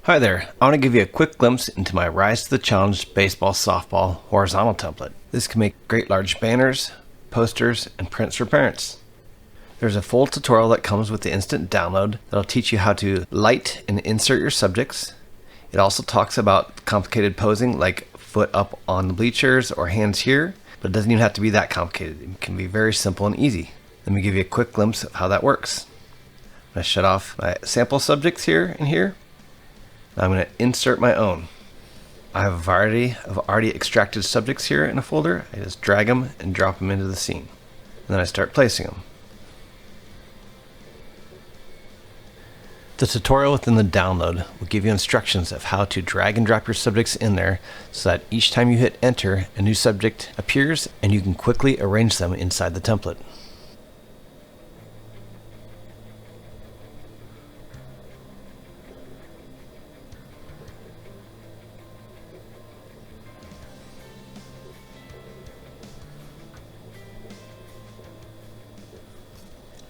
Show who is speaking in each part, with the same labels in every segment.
Speaker 1: Hi there, I want to give you a quick glimpse into my Rise to the Challenge baseball softball horizontal template. This can make great large banners, posters, and prints for parents. There's a full tutorial that comes with the instant download that'll teach you how to light and insert your subjects. It also talks about complicated posing like foot up on the bleachers or hands here, but it doesn't even have to be that complicated. It can be very simple and easy. Let me give you a quick glimpse of how that works. I'm going to shut off my sample subjects here and here. I'm going to insert my own. I have a variety of already extracted subjects here in a folder. I just drag them and drop them into the scene. And then I start placing them. The tutorial within the download will give you instructions of how to drag and drop your subjects in there so that each time you hit enter, a new subject appears and you can quickly arrange them inside the template.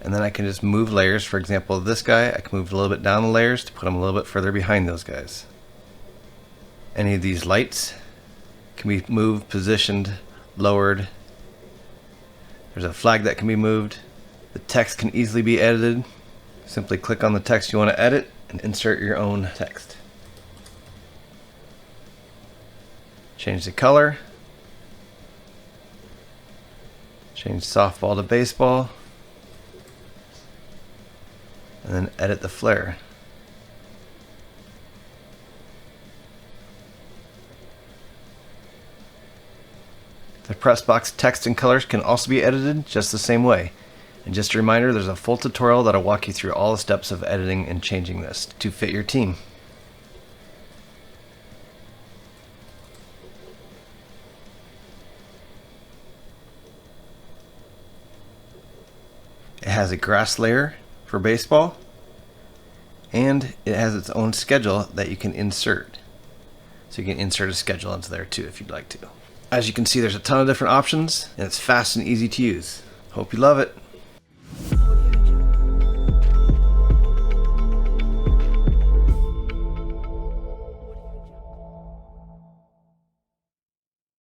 Speaker 1: And then I can just move layers. For example, this guy, I can move a little bit down the layers to put them a little bit further behind those guys. Any of these lights can be moved, positioned, lowered. There's a flag that can be moved. The text can easily be edited. Simply click on the text you want to edit and insert your own text. Change the color. Change softball to baseball. And then edit the flare. The press box text and colors can also be edited just the same way. And just a reminder, there's a full tutorial that'll walk you through all the steps of editing and changing this to fit your team. It has a grass layer for baseball, and it has its own schedule that you can insert. So you can insert a schedule into there too if you'd like to. As you can see, there's a ton of different options and it's fast and easy to use. Hope you love it.